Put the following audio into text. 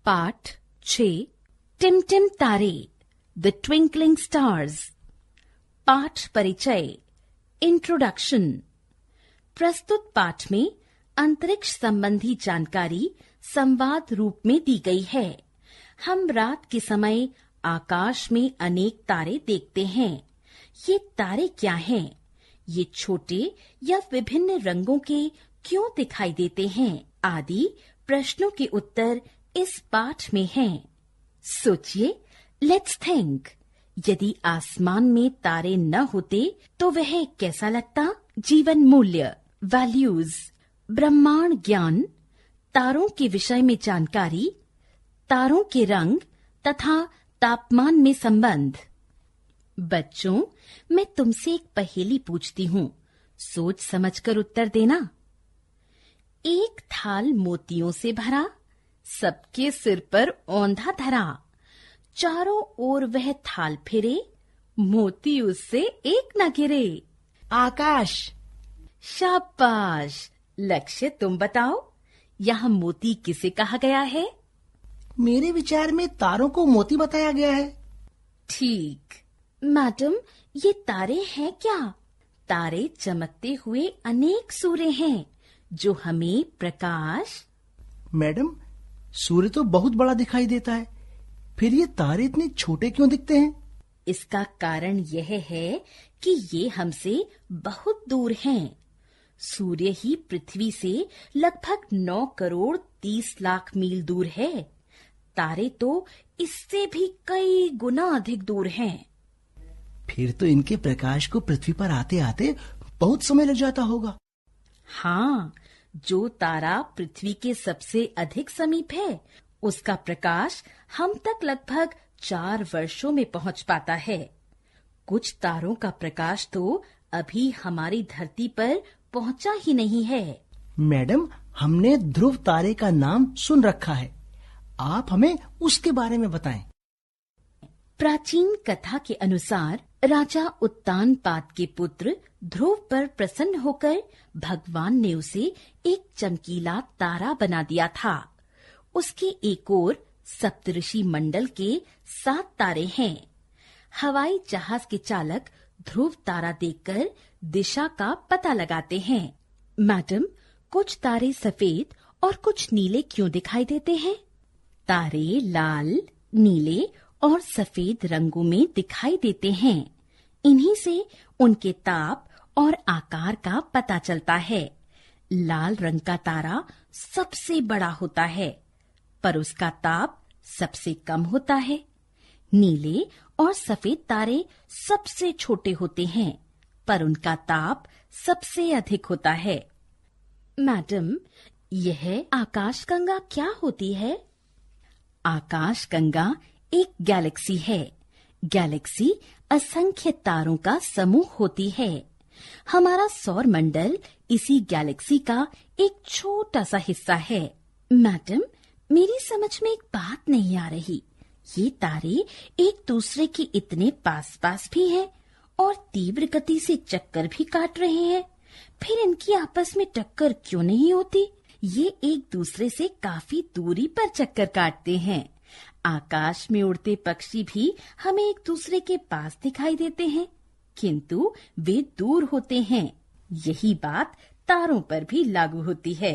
पाठ 6 टिमटिम तारे the twinkling stars. पाठ परिचय इंट्रोडक्शन। प्रस्तुत पाठ में अंतरिक्ष संबंधी जानकारी संवाद रूप में दी गई है। हम रात के समय आकाश में अनेक तारे देखते हैं। ये तारे क्या हैं? ये छोटे या विभिन्न रंगों के क्यों दिखाई देते हैं आदि प्रश्नों के उत्तर इस पाठ में हैं। सोचिए, लेट्स थिंक। यदि आसमान में तारे न होते तो वह कैसा लगता? जीवन मूल्य, वैल्यूज, ब्रह्मांड ज्ञान, तारों के विषय में जानकारी, तारों के रंग तथा तापमान में संबंध। बच्चों, मैं तुमसे एक पहेली पूछती हूँ, सोच समझकर उत्तर देना। एक थाल मोतियों से भरा, सबके सिर पर औंधा धरा, चारों ओर वह थाल फिरे, मोती उससे एक न गिरे। आकाश। शाबाश। लक्ष्य, तुम बताओ, यहाँ मोती किसे कहा गया है? मेरे विचार में तारों को मोती बताया गया है। ठीक। मैडम, ये तारे हैं क्या? तारे चमकते हुए अनेक सूर्य हैं जो हमें प्रकाश। मैडम, सूर्य तो बहुत बड़ा दिखाई देता है, फिर ये तारे इतने छोटे क्यों दिखते हैं? इसका कारण यह है कि ये हमसे बहुत दूर हैं। सूर्य ही पृथ्वी से लगभग 9 करोड़ 30 लाख मील दूर है। तारे तो इससे भी कई गुना अधिक दूर हैं। फिर तो इनके प्रकाश को पृथ्वी पर आते आते बहुत समय लग जाता होगा। हाँ, जो तारा पृथ्वी के सबसे अधिक समीप है, उसका प्रकाश हम तक लगभग 4 वर्षों में पहुंच पाता है। कुछ तारों का प्रकाश तो अभी हमारी धरती पर पहुंचा ही नहीं है। मैडम, हमने ध्रुव तारे का नाम सुन रखा है, आप हमें उसके बारे में बताएं। प्राचीन कथा के अनुसार राजा उत्तानपाद के पुत्र ध्रुव पर प्रसन्न होकर भगवान ने उसे एक चमकीला तारा बना दिया था। उसके एक ओर सप्तऋषि मंडल के 7 तारे हैं। हवाई जहाज के चालक ध्रुव तारा देखकर दिशा का पता लगाते हैं। मैडम, कुछ तारे सफेद और कुछ नीले क्यों दिखाई देते हैं? तारे लाल, नीले और सफेद रंगों में दिखाई देते हैं। इन्हीं से उनके ताप और आकार का पता चलता है। लाल रंग का तारा सबसे बड़ा होता है, पर उसका ताप सबसे कम होता है। नीले और सफेद तारे सबसे छोटे होते हैं, पर उनका ताप सबसे अधिक होता है। मैडम, यह आकाशगंगा क्या होती है? आकाशगंगा एक गैलेक्सी है। गैलेक्सी असंख्य तारों का समूह होती है। हमारा सौर मंडल इसी गैलेक्सी का एक छोटा सा हिस्सा है। मैडम, मेरी समझ में एक बात नहीं आ रही। ये तारे एक दूसरे के इतने पास पास भी हैं और तीव्र गति से चक्कर भी काट रहे हैं, फिर इनकी आपस में टक्कर क्यों नहीं होती? ये एक दूसरे से काफी दूरी पर चक्कर काटते हैं। आकाश में उड़ते पक्षी भी हमें एक दूसरे के पास दिखाई देते हैं, किंतु वे दूर होते हैं। यही बात तारों पर भी लागू होती है।